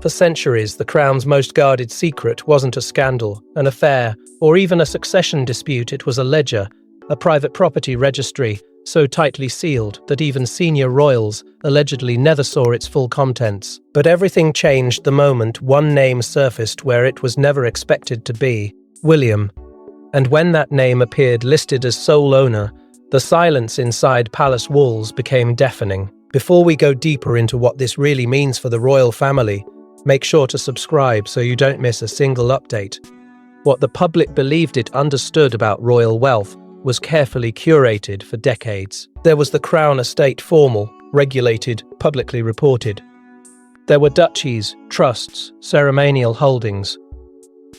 For centuries, the Crown's most guarded secret wasn't a scandal, an affair, or even a succession dispute. It was a ledger, a private property registry, so tightly sealed that even senior royals allegedly never saw its full contents. But everything changed the moment one name surfaced where it was never expected to be: William. And when that name appeared listed as sole owner, the silence inside palace walls became deafening. Before we go deeper into what this really means for the royal family, make sure to subscribe so you don't miss a single update. What the public believed it understood about royal wealth was carefully curated for decades. There was the Crown estate, formal, regulated, publicly reported. There were duchies, trusts, ceremonial holdings.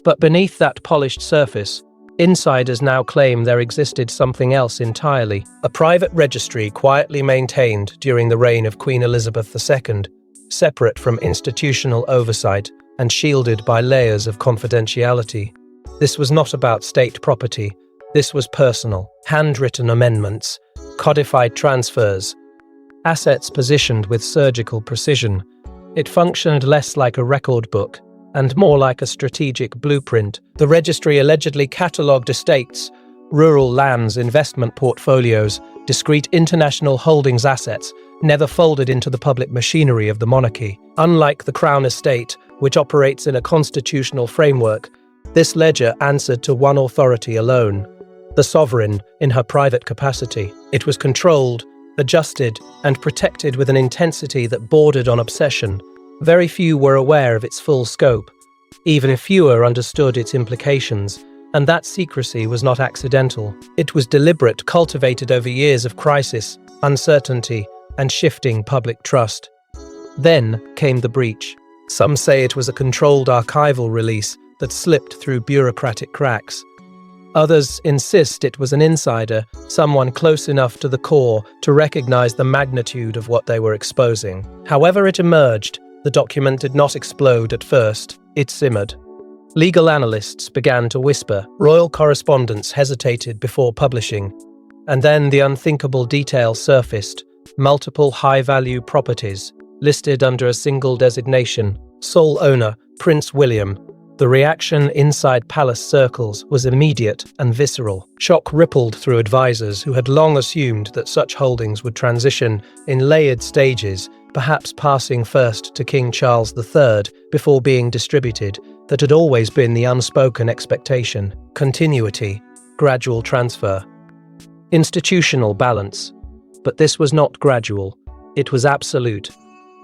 But beneath that polished surface, insiders now claim there existed something else entirely. A private registry quietly maintained during the reign of Queen Elizabeth II, separate from institutional oversight and shielded by layers of confidentiality. This was not about state property. This was personal, handwritten amendments, codified transfers, assets positioned with surgical precision. It functioned less like a record book and more like a strategic blueprint. The registry allegedly catalogued estates, rural lands, investment portfolios, discrete international holdings, assets, never folded into the public machinery of the monarchy. Unlike the Crown estate, which operates in a constitutional framework, this ledger answered to one authority alone: the sovereign in her private capacity. It was controlled, adjusted, and protected with an intensity that bordered on obsession. Very few were aware of its full scope. Even fewer understood its implications, and that secrecy was not accidental. It was deliberate, cultivated over years of crisis, uncertainty, and shifting public trust. Then came the breach. Some say it was a controlled archival release that slipped through bureaucratic cracks. Others insist it was an insider, someone close enough to the core to recognize the magnitude of what they were exposing. However it emerged, the document did not explode at first. It simmered. Legal analysts began to whisper. Royal correspondents hesitated before publishing. And then the unthinkable detail surfaced: multiple high-value properties, listed under a single designation, sole owner, Prince William. The reaction inside palace circles was immediate and visceral. Shock rippled through advisors who had long assumed that such holdings would transition in layered stages, perhaps passing first to King Charles III before being distributed. That had always been the unspoken expectation: continuity, gradual transfer, institutional balance. But this was not gradual. It was absolute.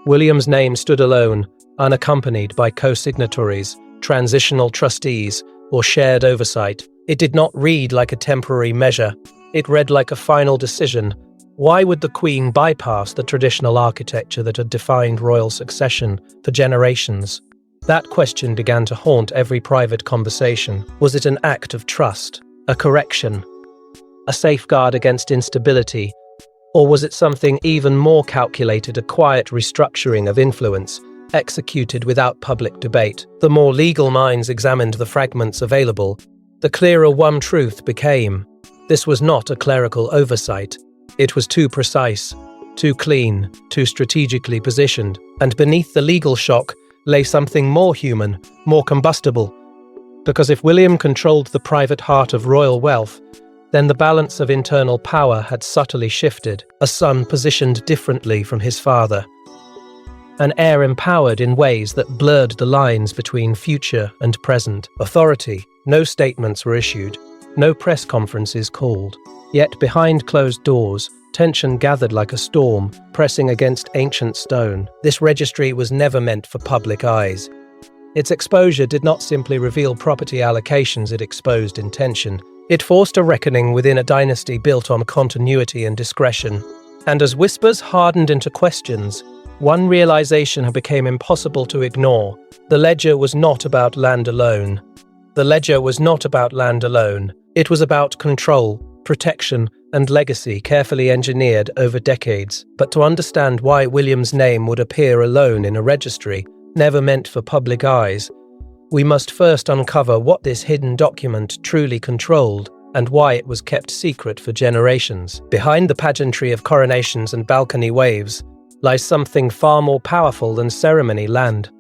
William's name stood alone, unaccompanied by co-signatories, transitional trustees, or shared oversight. It did not read like a temporary measure. It read like a final decision. Why would the Queen bypass the traditional architecture that had defined royal succession for generations? That question began to haunt every private conversation. Was it an act of trust, a correction, a safeguard against instability? Or was it something even more calculated, a quiet restructuring of influence, executed without public debate? The more legal minds examined the fragments available, the clearer one truth became. This was not a clerical oversight. It was too precise, too clean, too strategically positioned, and beneath the legal shock lay something more human, more combustible. Because if William controlled the private heart of royal wealth, then the balance of internal power had subtly shifted. A son positioned differently from his father. An heir empowered in ways that blurred the lines between future and present. Authority. No statements were issued. No press conferences called. Yet behind closed doors, tension gathered like a storm, pressing against ancient stone. This registry was never meant for public eyes. Its exposure did not simply reveal property allocations, it exposed intention. It forced a reckoning within a dynasty built on continuity and discretion. And as whispers hardened into questions, one realization became impossible to ignore. The ledger was not about land alone. The ledger was not about land alone. It was about control, protection, and legacy carefully engineered over decades. But to understand why William's name would appear alone in a registry, never meant for public eyes, we must first uncover what this hidden document truly controlled and why it was kept secret for generations. Behind the pageantry of coronations and balcony waves lies something far more powerful than ceremony land.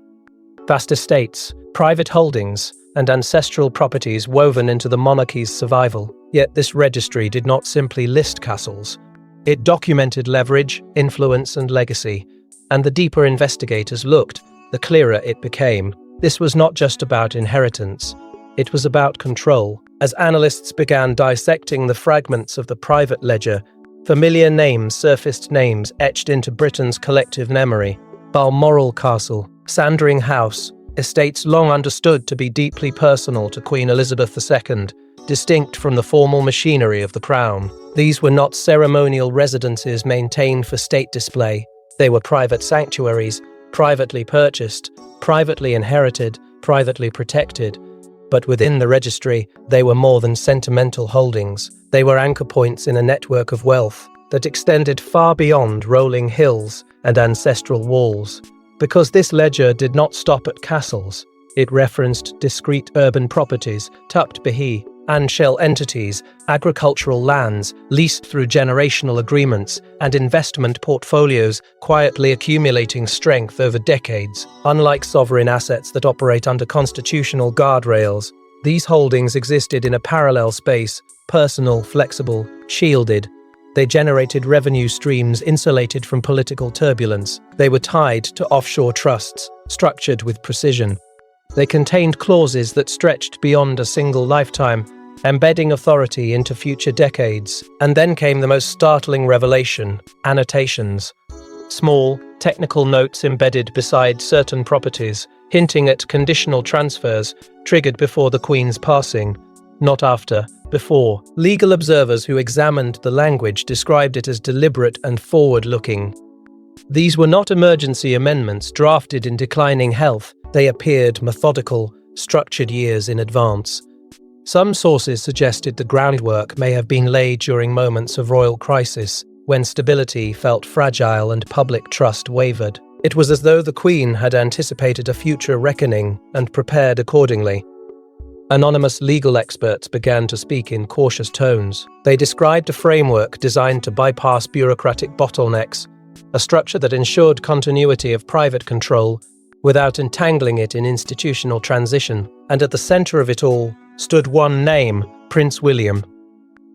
Vast estates, private holdings, and ancestral properties woven into the monarchy's survival. Yet this registry did not simply list castles. It documented leverage, influence, and legacy. And the deeper investigators looked, the clearer it became. This was not just about inheritance. It was about control. As analysts began dissecting the fragments of the private ledger, familiar names surfaced, names etched into Britain's collective memory. Balmoral Castle, Sandring House, estates long understood to be deeply personal to Queen Elizabeth II, distinct from the formal machinery of the crown. These were not ceremonial residences maintained for state display. They were private sanctuaries, privately purchased, privately inherited, privately protected. But within the registry, they were more than sentimental holdings. They were anchor points in a network of wealth that extended far beyond rolling hills and ancestral walls. Because this ledger did not stop at castles, it referenced discrete urban properties, tucked behi, and shell entities, agricultural lands leased through generational agreements, and investment portfolios quietly accumulating strength over decades. Unlike sovereign assets that operate under constitutional guardrails, these holdings existed in a parallel space, personal, flexible, shielded. They generated revenue streams insulated from political turbulence. They were tied to offshore trusts, structured with precision. They contained clauses that stretched beyond a single lifetime, embedding authority into future decades. And then came the most startling revelation: annotations. Small, technical notes embedded beside certain properties, hinting at conditional transfers triggered before the Queen's passing, not after, before. Legal observers who examined the language described it as deliberate and forward-looking. These were not emergency amendments drafted in declining health. They appeared methodical, structured years in advance. Some sources suggested the groundwork may have been laid during moments of royal crisis, when stability felt fragile and public trust wavered. It was as though the Queen had anticipated a future reckoning and prepared accordingly. Anonymous legal experts began to speak in cautious tones. They described a framework designed to bypass bureaucratic bottlenecks, a structure that ensured continuity of private control without entangling it in institutional transition. And at the center of it all stood one name: Prince William.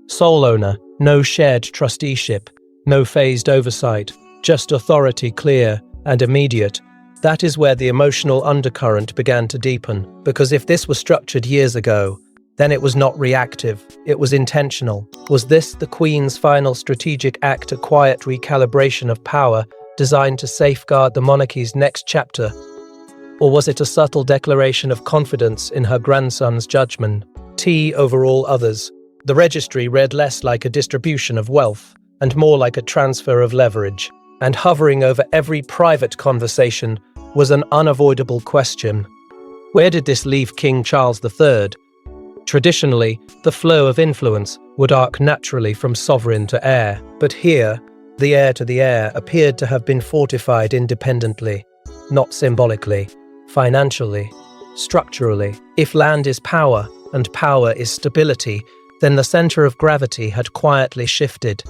Sole owner, no shared trusteeship, no phased oversight, just authority clear and immediate. That is where the emotional undercurrent began to deepen, because if this was structured years ago, then it was not reactive, it was intentional. Was this the Queen's final strategic act, a quiet recalibration of power designed to safeguard the monarchy's next chapter? Or was it a subtle declaration of confidence in her grandson's judgment, over all others? The registry read less like a distribution of wealth and more like a transfer of leverage. And hovering over every private conversation was an unavoidable question: where did this leave King Charles III? Traditionally, the flow of influence would arc naturally from sovereign to heir, but here, the heir to the heir appeared to have been fortified independently, not symbolically, financially, structurally. If land is power and power is stability, then the center of gravity had quietly shifted.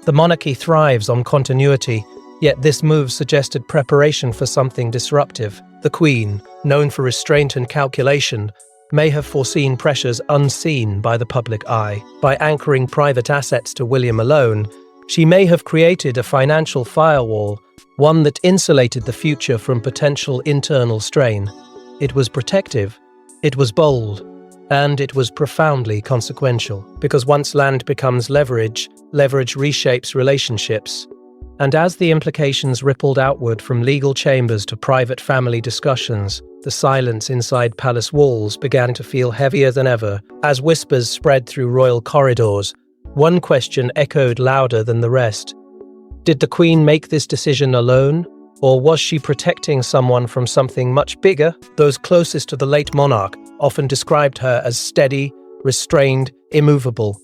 The monarchy thrives on continuity, yet this move suggested preparation for something disruptive. The Queen, known for restraint and calculation, may have foreseen pressures unseen by the public eye. By anchoring private assets to William alone, she may have created a financial firewall, one that insulated the future from potential internal strain. It was protective, it was bold, and it was profoundly consequential. Because once land becomes leverage, leverage reshapes relationships. And as the implications rippled outward from legal chambers to private family discussions, the silence inside palace walls began to feel heavier than ever. As whispers spread through royal corridors, one question echoed louder than the rest. Did the Queen make this decision alone? Or was she protecting someone from something much bigger? Those closest to the late monarch often described her as steady, restrained, immovable.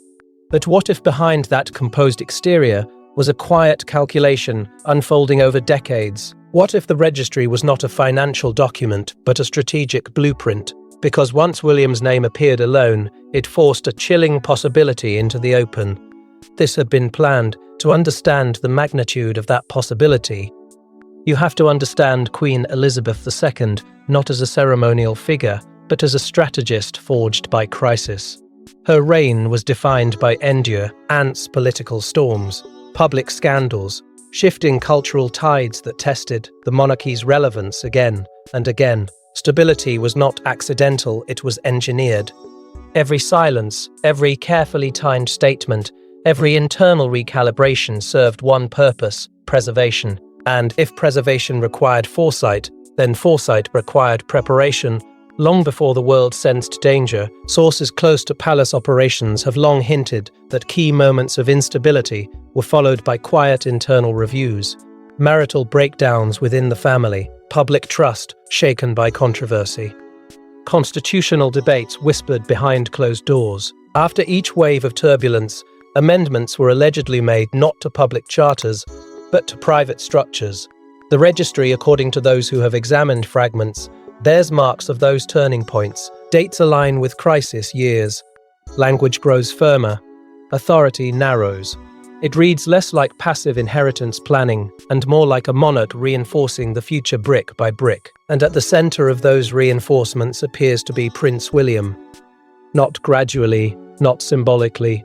But what if behind that composed exterior was a quiet calculation unfolding over decades? What if the registry was not a financial document, but a strategic blueprint? Because once William's name appeared alone, it forced a chilling possibility into the open. This had been planned. To understand the magnitude of that possibility, You have to understand Queen Elizabeth II not as a ceremonial figure, but as a strategist forged by crisis. Her reign was defined by ants political storms, public scandals, shifting cultural tides that tested the monarchy's relevance again and again. Stability was not accidental, it was engineered. Every silence, every carefully timed statement, every internal recalibration served one purpose: preservation. And if preservation required foresight, then foresight required preparation. Long before the world sensed danger, sources close to palace operations have long hinted that key moments of instability were followed by quiet internal reviews, marital breakdowns within the family, public trust shaken by controversy. Constitutional debates whispered behind closed doors. After each wave of turbulence, amendments were allegedly made not to public charters, but to private structures. The Registry, according to those who have examined fragments, bears marks of those turning points. Dates align with crisis years. Language grows firmer. Authority narrows. It reads less like passive inheritance planning and more like a monarch reinforcing the future brick by brick. And at the center of those reinforcements appears to be Prince William. Not gradually, not symbolically,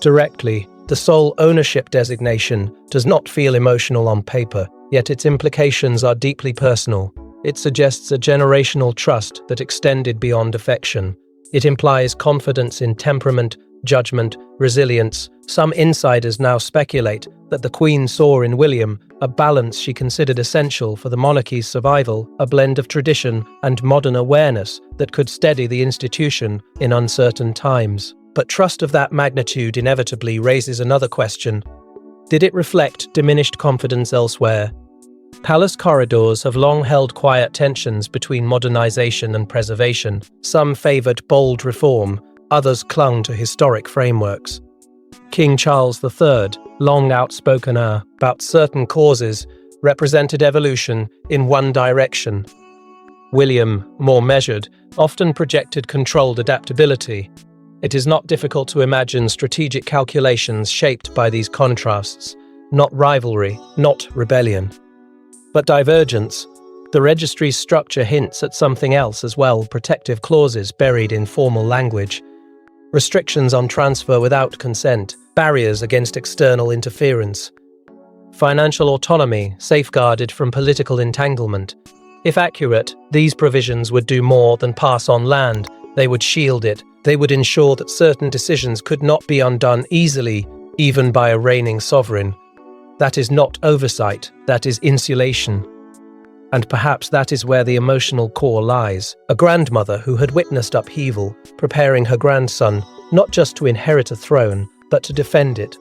directly. The sole ownership designation does not feel emotional on paper, yet its implications are deeply personal. It suggests a generational trust that extended beyond affection. It implies confidence in temperament, judgment, resilience. Some insiders now speculate that the Queen saw in William a balance she considered essential for the monarchy's survival, a blend of tradition and modern awareness that could steady the institution in uncertain times. But trust of that magnitude inevitably raises another question. Did it reflect diminished confidence elsewhere? Palace corridors have long held quiet tensions between modernization and preservation. Some favored bold reform, others clung to historic frameworks. King Charles III, long outspoken about certain causes, represented evolution in one direction. William, more measured, often projected controlled adaptability. It is not difficult to imagine strategic calculations shaped by these contrasts, not rivalry, not rebellion, but divergence. The Registry's structure hints at something else as well: protective clauses buried in formal language, restrictions on transfer without consent, barriers against external interference, financial autonomy safeguarded from political entanglement. If accurate, these provisions would do more than pass on land. They would shield it. They would ensure that certain decisions could not be undone easily, even by a reigning sovereign. That is not oversight, that is insulation. And perhaps that is where the emotional core lies. A grandmother who had witnessed upheaval, preparing her grandson not just to inherit a throne, but to defend it.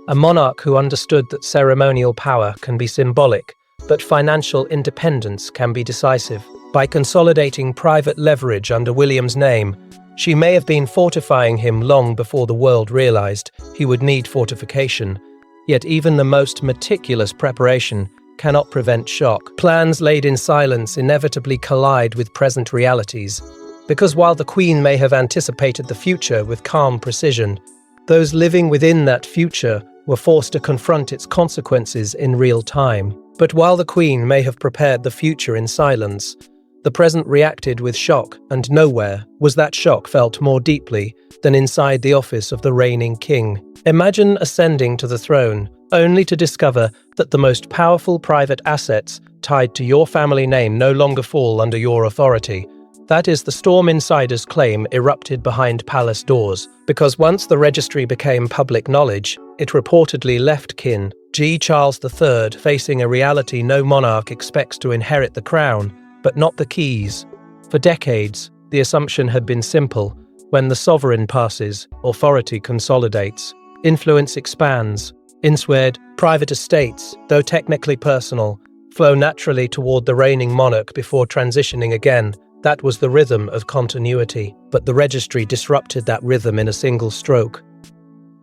A monarch who understood that ceremonial power can be symbolic, but financial independence can be decisive. By consolidating private leverage under William's name, she may have been fortifying him long before the world realized he would need fortification. Yet even the most meticulous preparation cannot prevent shock. Plans laid in silence inevitably collide with present realities. Because while the Queen may have anticipated the future with calm precision, those living within that future were forced to confront its consequences in real time. But while the Queen may have prepared the future in silence, the present reacted with shock, and nowhere was that shock felt more deeply than inside the office of the reigning king. Imagine ascending to the throne, only to discover that the most powerful private assets tied to your family name no longer fall under your authority. That is the storm insiders claim erupted behind palace doors, because once the Registry became public knowledge, it reportedly left King Charles III facing a reality no monarch expects: to inherit the crown, but not the keys. For decades, the assumption had been simple: when the sovereign passes, authority consolidates, influence expands. Instead, private estates, though technically personal, flow naturally toward the reigning monarch before transitioning again. That was the rhythm of continuity, but the Registry disrupted that rhythm in a single stroke.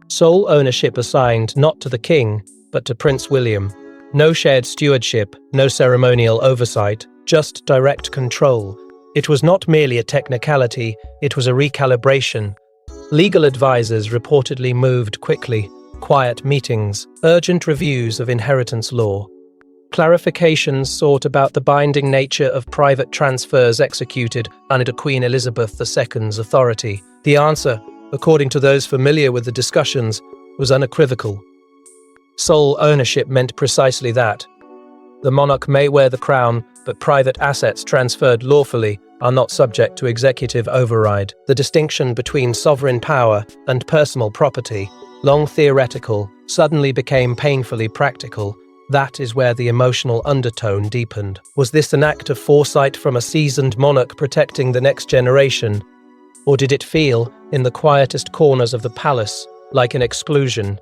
Sole ownership assigned not to the king, but to Prince William. No shared stewardship, no ceremonial oversight, just direct control. It was not merely a technicality, it was a recalibration. Legal advisors reportedly moved quickly: quiet meetings, urgent reviews of inheritance law. Clarifications sought about the binding nature of private transfers executed under Queen Elizabeth II's authority. The answer, according to those familiar with the discussions, was unequivocal. Sole ownership meant precisely that. The monarch may wear the crown, but private assets transferred lawfully are not subject to executive override. The distinction between sovereign power and personal property, long theoretical, suddenly became painfully practical. That is where the emotional undertone deepened. Was this an act of foresight from a seasoned monarch protecting the next generation? Or did it feel, in the quietest corners of the palace, like an exclusion?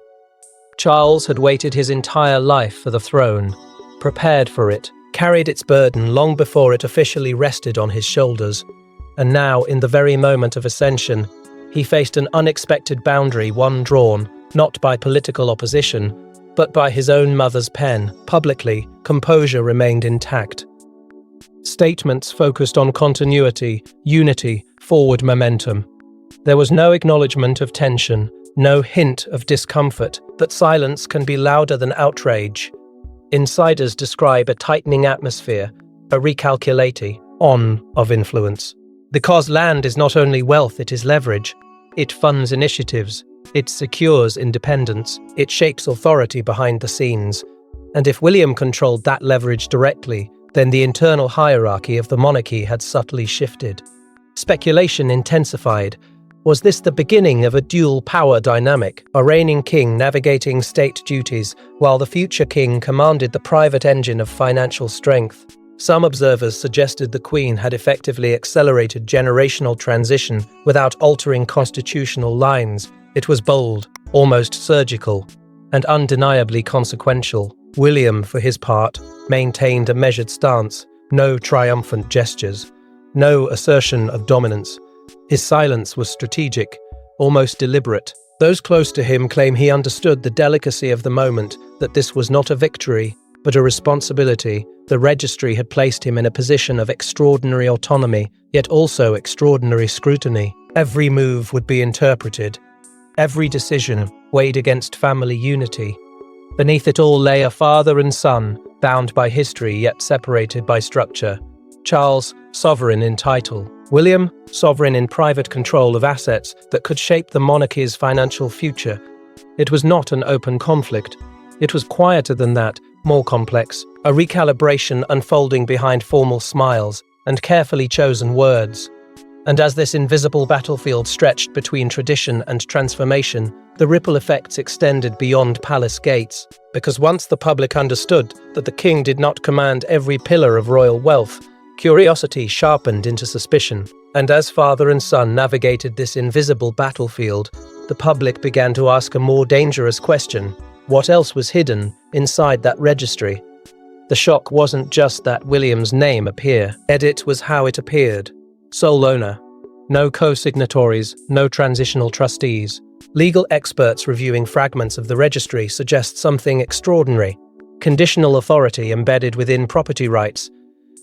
Charles had waited his entire life for the throne, prepared for it, carried its burden long before it officially rested on his shoulders. And now, in the very moment of ascension, he faced an unexpected boundary, one drawn, not by political opposition, but by his own mother's pen. Publicly, composure remained intact. Statements focused on continuity, unity, forward momentum. There was no acknowledgement of tension, no hint of discomfort, but silence can be louder than outrage. Insiders describe a tightening atmosphere, a recalculating on of influence. Because land is not only wealth, it is leverage. It funds initiatives, it secures independence, it shapes authority behind the scenes. And if William controlled that leverage directly, then the internal hierarchy of the monarchy had subtly shifted. Speculation intensified. Was this the beginning of a dual power dynamic, a reigning king navigating state duties, while the future king commanded the private engine of financial strength? Some observers suggested the Queen had effectively accelerated generational transition without altering constitutional lines. It was bold, almost surgical, and undeniably consequential. William, for his part, maintained a measured stance, no triumphant gestures, no assertion of dominance. His silence was strategic, almost deliberate. Those close to him claim he understood the delicacy of the moment, that this was not a victory, but a responsibility. The Registry had placed him in a position of extraordinary autonomy, yet also extraordinary scrutiny. Every move would be interpreted, every decision weighed against family unity. Beneath it all lay a father and son, bound by history yet separated by structure. Charles, sovereign in title. William, sovereign in private control of assets that could shape the monarchy's financial future. It was not an open conflict. It was quieter than that, more complex, a recalibration unfolding behind formal smiles and carefully chosen words. And as this invisible battlefield stretched between tradition and transformation, the ripple effects extended beyond palace gates. Because once the public understood that the king did not command every pillar of royal wealth, curiosity sharpened into suspicion. And as father and son navigated this invisible battlefield, the public began to ask a more dangerous question. What else was hidden inside that registry? The shock wasn't just that William's name appeared. It was how it appeared. Sole owner. No co-signatories, no transitional trustees. Legal experts reviewing fragments of the registry suggest something extraordinary. Conditional authority embedded within property rights.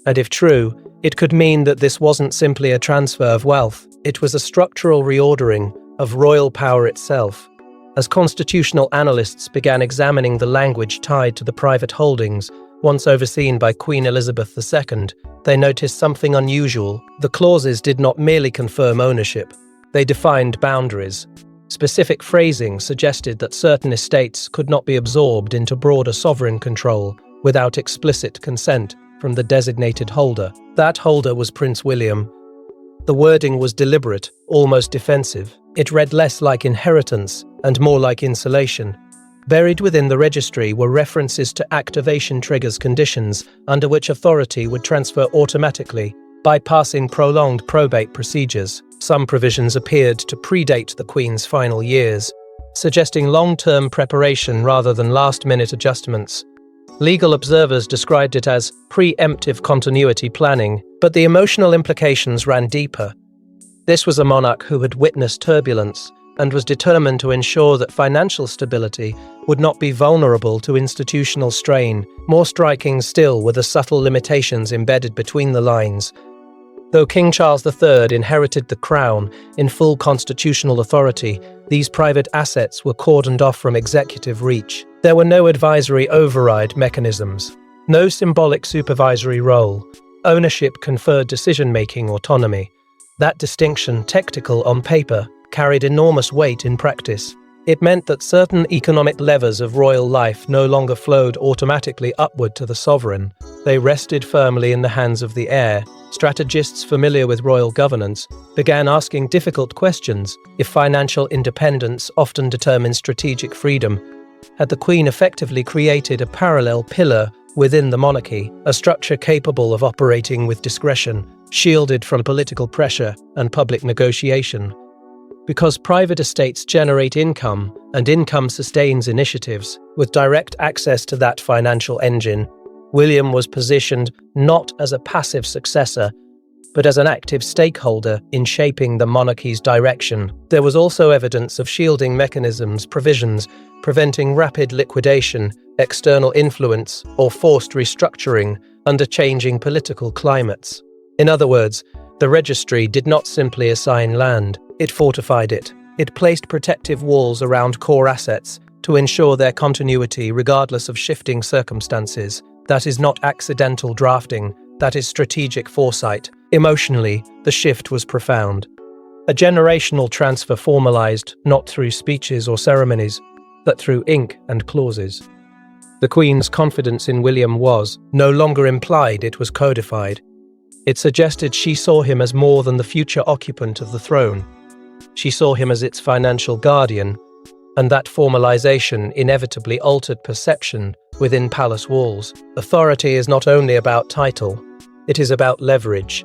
And if true, it could mean that this wasn't simply a transfer of wealth. It was a structural reordering of royal power itself. As constitutional analysts began examining the language tied to the private holdings, once overseen by Queen Elizabeth II, they noticed something unusual. The clauses did not merely confirm ownership, they defined boundaries. Specific phrasing suggested that certain estates could not be absorbed into broader sovereign control without explicit consent from the designated holder. That holder was Prince William. The wording was deliberate, almost defensive. It read less like inheritance and more like insulation. Buried within the registry were references to activation triggers conditions under which authority would transfer automatically, bypassing prolonged probate procedures. Some provisions appeared to predate the Queen's final years, suggesting long-term preparation rather than last-minute adjustments. Legal observers described it as preemptive continuity planning, but the emotional implications ran deeper. This was a monarch who had witnessed turbulence and was determined to ensure that financial stability would not be vulnerable to institutional strain. More striking still were the subtle limitations embedded between the lines. Though King Charles III inherited the crown in full constitutional authority, these private assets were cordoned off from executive reach. There were no advisory override mechanisms. No symbolic supervisory role. Ownership conferred decision-making autonomy. That distinction, tactical on paper, carried enormous weight in practice. It meant that certain economic levers of royal life no longer flowed automatically upward to the sovereign. They rested firmly in the hands of the heir. Strategists familiar with royal governance began asking difficult questions. If financial independence often determined strategic freedom, had the Queen effectively created a parallel pillar within the monarchy, a structure capable of operating with discretion, shielded from political pressure and public negotiation? Because private estates generate income, and income sustains initiatives, with direct access to that financial engine, William was positioned not as a passive successor, but as an active stakeholder in shaping the monarchy's direction. There was also evidence of shielding mechanisms, provisions, preventing rapid liquidation, external influence, or forced restructuring under changing political climates. In other words, the Registry did not simply assign land, it fortified it. It placed protective walls around core assets to ensure their continuity regardless of shifting circumstances. That is not accidental drafting, that is strategic foresight. Emotionally, the shift was profound. A generational transfer formalized not through speeches or ceremonies, but through ink and clauses. The Queen's confidence in William was no longer implied, it was codified. It suggested she saw him as more than the future occupant of the throne. She saw him as its financial guardian, and that formalization inevitably altered perception within palace walls. Authority is not only about title, it is about leverage.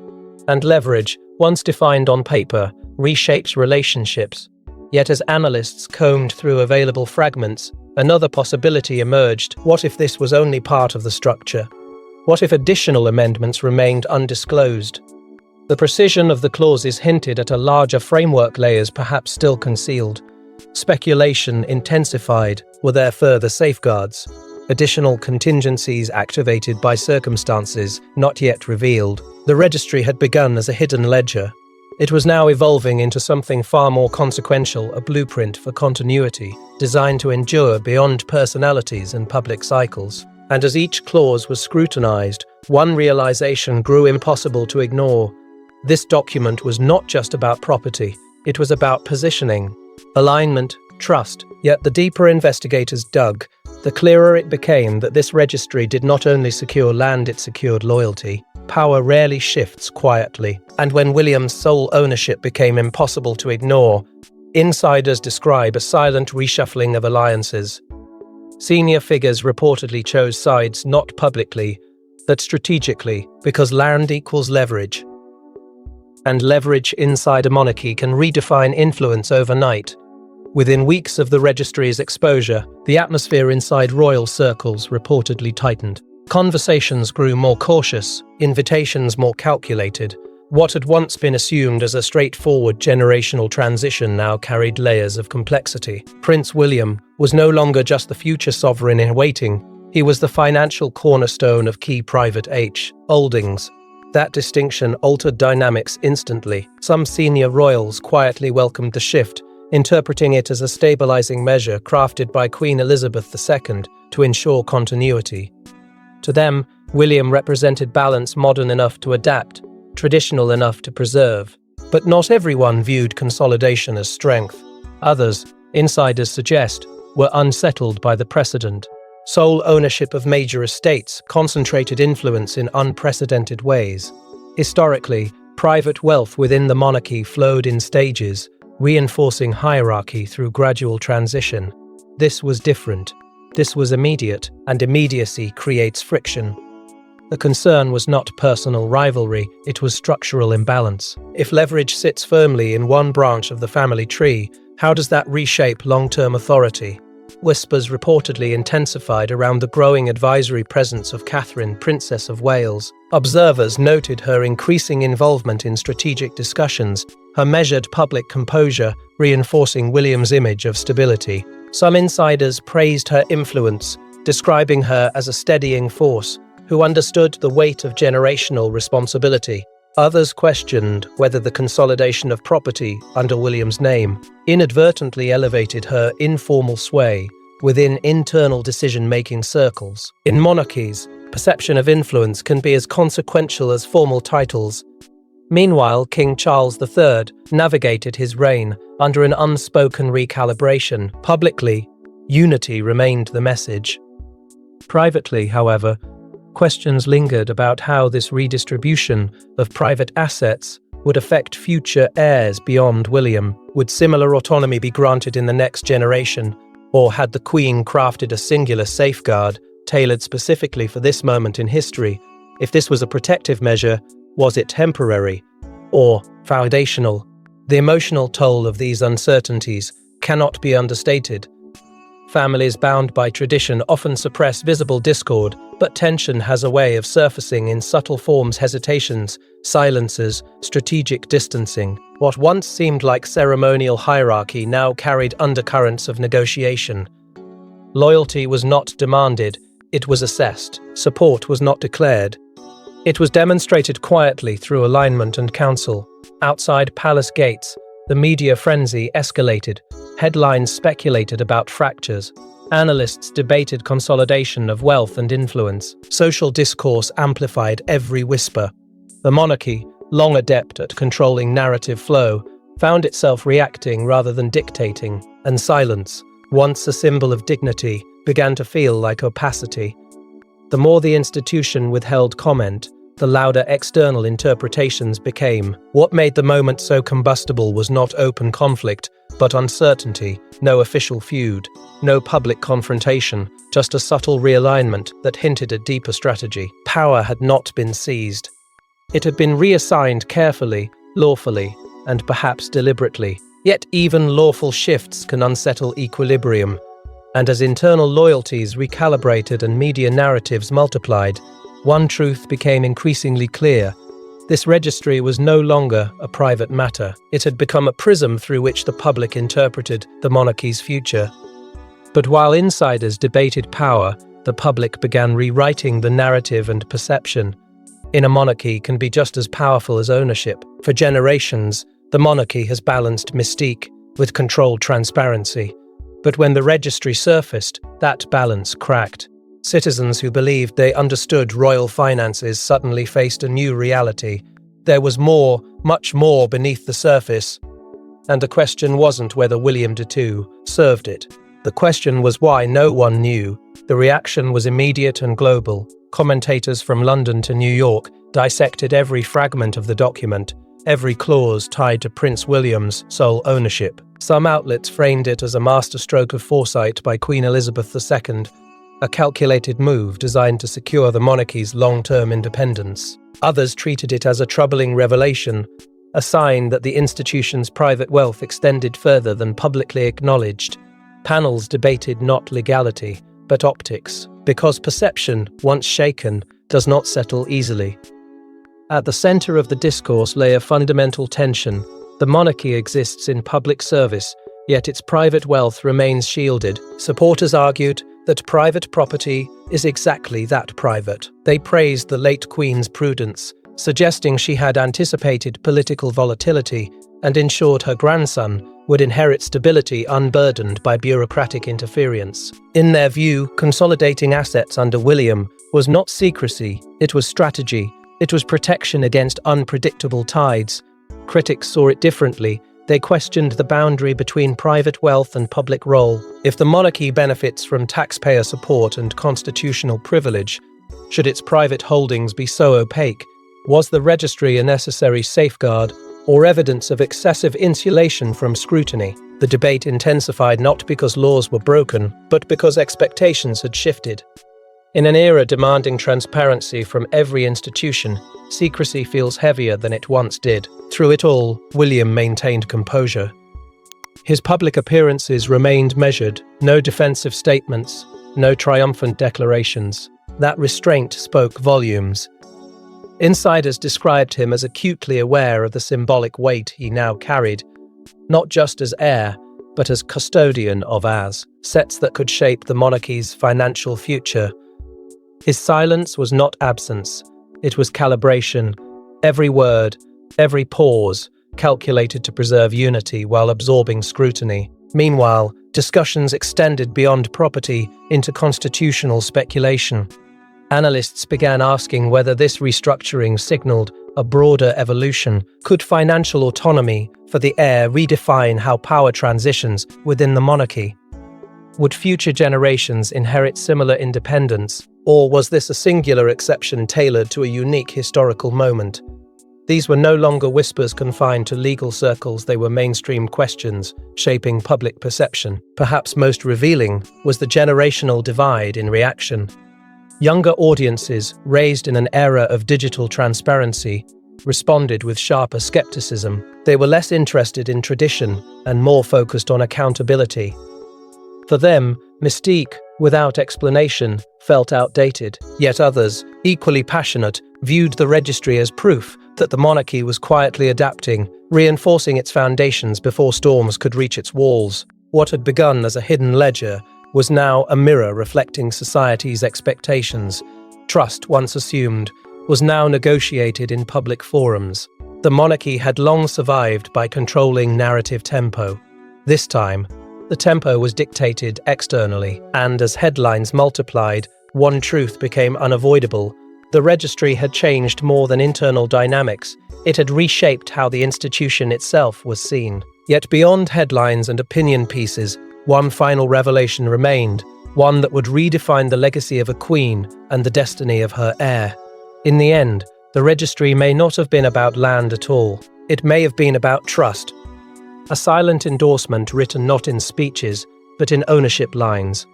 And leverage, once defined on paper, reshapes relationships. Yet as analysts combed through available fragments, another possibility emerged. What if this was only part of the structure? What if additional amendments remained undisclosed? The precision of the clauses hinted at a larger framework, layers perhaps still concealed. Speculation intensified. Were there further safeguards? Additional contingencies activated by circumstances not yet revealed? The Registry had begun as a hidden ledger. It was now evolving into something far more consequential, a blueprint for continuity, designed to endure beyond personalities and public cycles. And as each clause was scrutinized, one realization grew impossible to ignore. This document was not just about property, it was about positioning, alignment, trust. Yet the deeper investigators dug, the clearer it became that this registry did not only secure land, it secured loyalty. Power rarely shifts quietly, and when William's sole ownership became impossible to ignore, insiders describe a silent reshuffling of alliances. Senior figures reportedly chose sides not publicly, but strategically, because land equals leverage. And leverage inside a monarchy can redefine influence overnight. Within weeks of the Registry's exposure, the atmosphere inside royal circles reportedly tightened. Conversations grew more cautious, invitations more calculated. What had once been assumed as a straightforward generational transition now carried layers of complexity. Prince William was no longer just the future sovereign in waiting, he was the financial cornerstone of key private holdings. That distinction altered dynamics instantly. Some senior royals quietly welcomed the shift, interpreting it as a stabilizing measure crafted by Queen Elizabeth II to ensure continuity. To them, William represented balance modern enough to adapt, traditional enough to preserve. But not everyone viewed consolidation as strength. Others, insiders suggest, were unsettled by the precedent. Sole ownership of major estates concentrated influence in unprecedented ways. Historically, private wealth within the monarchy flowed in stages, reinforcing hierarchy through gradual transition. This was different. This was immediate, and immediacy creates friction. The concern was not personal rivalry, it was structural imbalance. If leverage sits firmly in one branch of the family tree, how does that reshape long-term authority? Whispers reportedly intensified around the growing advisory presence of Catherine, Princess of Wales. Observers noted her increasing involvement in strategic discussions, her measured public composure reinforcing William's image of stability. Some insiders praised her influence, describing her as a steadying force who understood the weight of generational responsibility. Others questioned whether the consolidation of property under William's name inadvertently elevated her informal sway within internal decision-making circles. In monarchies, perception of influence can be as consequential as formal titles. Meanwhile, King Charles III navigated his reign under an unspoken recalibration. Publicly, unity remained the message. Privately, however, questions lingered about how this redistribution of private assets would affect future heirs beyond William. Would similar autonomy be granted in the next generation, or had the Queen crafted a singular safeguard tailored specifically for this moment in history? If this was a protective measure, was it temporary or foundational? The emotional toll of these uncertainties cannot be understated. Families bound by tradition often suppress visible discord, but tension has a way of surfacing in subtle forms: hesitations, silences, strategic distancing. What once seemed like ceremonial hierarchy now carried undercurrents of negotiation. Loyalty was not demanded, it was assessed. Support was not declared. It was demonstrated quietly through alignment and counsel. Outside palace gates, the media frenzy escalated. Headlines speculated about fractures. Analysts debated consolidation of wealth and influence. Social discourse amplified every whisper. The monarchy, long adept at controlling narrative flow, found itself reacting rather than dictating, and silence, once a symbol of dignity, began to feel like opacity. The more the institution withheld comment, the louder external interpretations became. What made the moment so combustible was not open conflict, but uncertainty. No official feud, no public confrontation, just a subtle realignment that hinted at deeper strategy. Power had not been seized. It had been reassigned carefully, lawfully, and perhaps deliberately. Yet even lawful shifts can unsettle equilibrium. And as internal loyalties recalibrated and media narratives multiplied, one truth became increasingly clear. This registry was no longer a private matter. It had become a prism through which the public interpreted the monarchy's future. But while insiders debated power, the public began rewriting the narrative, and perception in a monarchy can be just as powerful as ownership. For generations, the monarchy has balanced mystique with controlled transparency. But when the registry surfaced, that balance cracked. Citizens who believed they understood royal finances suddenly faced a new reality. There was more, much more beneath the surface. And the question wasn't whether William II served it. The question was why no one knew. The reaction was immediate and global. Commentators from London to New York dissected every fragment of the document, every clause tied to Prince William's sole ownership. Some outlets framed it as a masterstroke of foresight by Queen Elizabeth II, a calculated move designed to secure the monarchy's long-term independence. Others treated it as a troubling revelation, a sign that the institution's private wealth extended further than publicly acknowledged. Panels debated not legality, but optics, because perception, once shaken, does not settle easily. At the center of the discourse lay a fundamental tension. The monarchy exists in public service, yet its private wealth remains shielded. Supporters argued that private property is exactly that, private. They praised the late Queen's prudence, suggesting she had anticipated political volatility and ensured her grandson would inherit stability unburdened by bureaucratic interference. In their view, consolidating assets under William was not secrecy, it was strategy. It was protection against unpredictable tides. Critics saw it differently. They questioned the boundary between private wealth and public role. If the monarchy benefits from taxpayer support and constitutional privilege, should its private holdings be so opaque? Was the registry a necessary safeguard or evidence of excessive insulation from scrutiny? The debate intensified not because laws were broken, but because expectations had shifted. In an era demanding transparency from every institution, secrecy feels heavier than it once did. Through it all, William maintained composure. His public appearances remained measured, no defensive statements, no triumphant declarations. That restraint spoke volumes. Insiders described him as acutely aware of the symbolic weight he now carried, not just as heir, but as custodian of assets that could shape the monarchy's financial future. His silence was not absence, it was calibration. Every word, every pause, calculated to preserve unity while absorbing scrutiny. Meanwhile, discussions extended beyond property into constitutional speculation. Analysts began asking whether this restructuring signaled a broader evolution. Could financial autonomy for the heir redefine how power transitions within the monarchy? Would future generations inherit similar independence, or was this a singular exception tailored to a unique historical moment? These were no longer whispers confined to legal circles, they were mainstream questions shaping public perception. Perhaps most revealing was the generational divide in reaction. Younger audiences, raised in an era of digital transparency, responded with sharper skepticism. They were less interested in tradition and more focused on accountability. For them, mystique, without explanation, felt outdated. Yet others, equally passionate, viewed the registry as proof that the monarchy was quietly adapting, reinforcing its foundations before storms could reach its walls. What had begun as a hidden ledger was now a mirror reflecting society's expectations. Trust, once assumed, was now negotiated in public forums. The monarchy had long survived by controlling narrative tempo. This time, the tempo was dictated externally, and as headlines multiplied, one truth became unavoidable. The registry had changed more than internal dynamics. It had reshaped how the institution itself was seen. Yet beyond headlines and opinion pieces, one final revelation remained, one that would redefine the legacy of a queen and the destiny of her heir. In the end, the registry may not have been about land at all. It may have been about trust. A silent endorsement written not in speeches, but in ownership lines.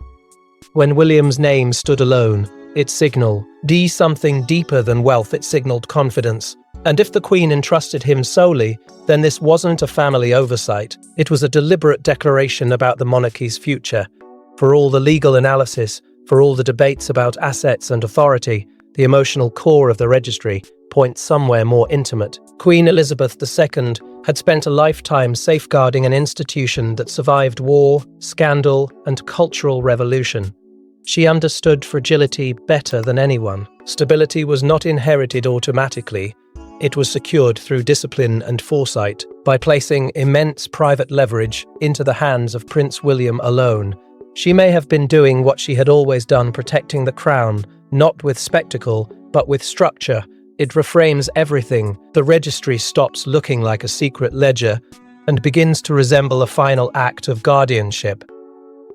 When William's name stood alone, it signaled something deeper than wealth. It signaled confidence. And if the Queen entrusted him solely, then this wasn't a family oversight. It was a deliberate declaration about the monarchy's future. For all the legal analysis, for all the debates about assets and authority, the emotional core of the registry points somewhere more intimate. Queen Elizabeth II had spent a lifetime safeguarding an institution that survived war, scandal, and cultural revolution. She understood fragility better than anyone. Stability was not inherited automatically. It was secured through discipline and foresight. By placing immense private leverage into the hands of Prince William alone, she may have been doing what she had always done, protecting the crown, not with spectacle, but with structure. It reframes everything. The registry stops looking like a secret ledger and begins to resemble a final act of guardianship.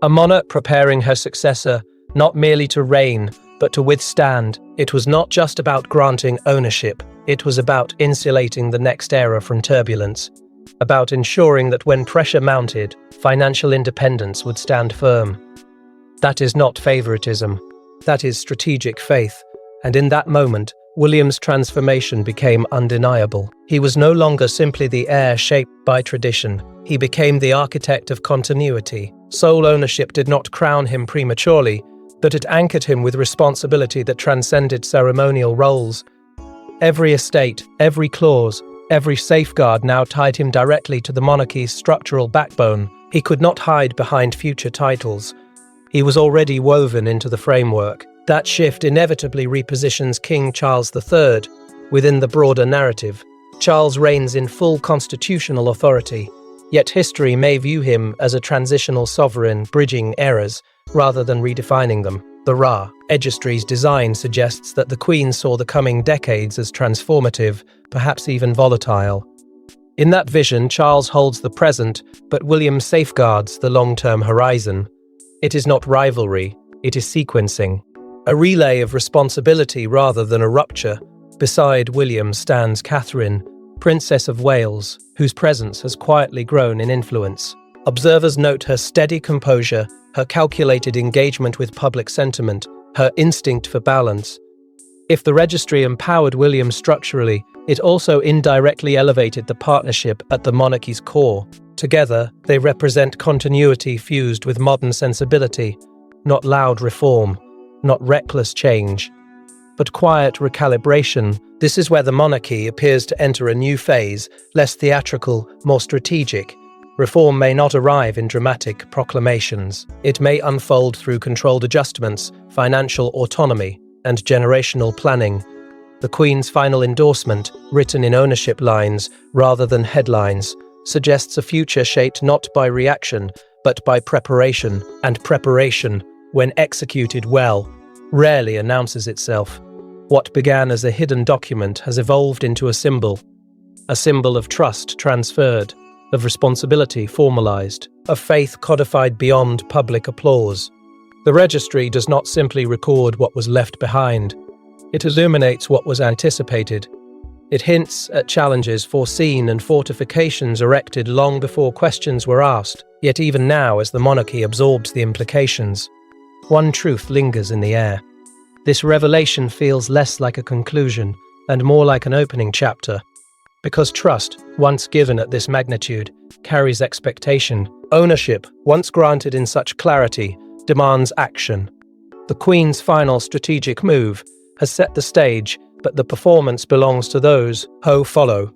A monarch preparing her successor, not merely to reign, but to withstand. It was not just about granting ownership. It was about insulating the next era from turbulence, about ensuring that when pressure mounted, financial independence would stand firm. That is not favoritism. That is strategic faith. And in that moment, William's transformation became undeniable. He was no longer simply the heir shaped by tradition. He became the architect of continuity. Sole ownership did not crown him prematurely, but it anchored him with responsibility that transcended ceremonial roles. Every estate, every clause, every safeguard now tied him directly to the monarchy's structural backbone. He could not hide behind future titles. He was already woven into the framework. That shift inevitably repositions King Charles III within the broader narrative. Charles reigns in full constitutional authority, yet history may view him as a transitional sovereign bridging eras rather than redefining them. The Registry's design suggests that the Queen saw the coming decades as transformative, perhaps even volatile. In that vision, Charles holds the present, but William safeguards the long-term horizon. It is not rivalry, it is sequencing. A relay of responsibility rather than a rupture. Beside William stands Catherine, Princess of Wales, whose presence has quietly grown in influence. Observers note her steady composure, her calculated engagement with public sentiment, her instinct for balance. If the registry empowered William structurally, it also indirectly elevated the partnership at the monarchy's core. Together, they represent continuity fused with modern sensibility, not loud reform, not reckless change, but quiet recalibration. This is where the monarchy appears to enter a new phase, less theatrical, more strategic. Reform may not arrive in dramatic proclamations. It may unfold through controlled adjustments, financial autonomy, and generational planning. The Queen's final endorsement, written in ownership lines rather than headlines, suggests a future shaped not by reaction, but by preparation, and preparation, when executed well, rarely announces itself. What began as a hidden document has evolved into a symbol of trust transferred, of responsibility formalized, of faith codified beyond public applause. The registry does not simply record what was left behind. It illuminates what was anticipated. It hints at challenges foreseen and fortifications erected long before questions were asked. Yet even now, as the monarchy absorbs the implications, one truth lingers in the air. This revelation feels less like a conclusion and more like an opening chapter. Because trust, once given at this magnitude, carries expectation. Ownership, once granted in such clarity, demands action. The Queen's final strategic move has set the stage, but the performance belongs to those who follow.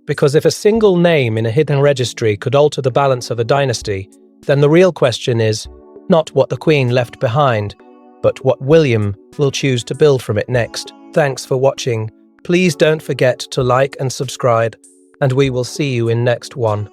Because if a single name in a hidden registry could alter the balance of a dynasty, then the real question is not what the Queen left behind, but what William will choose to build from it next. Thanks for watching. Please don't forget to like and subscribe, and we will see you in next one.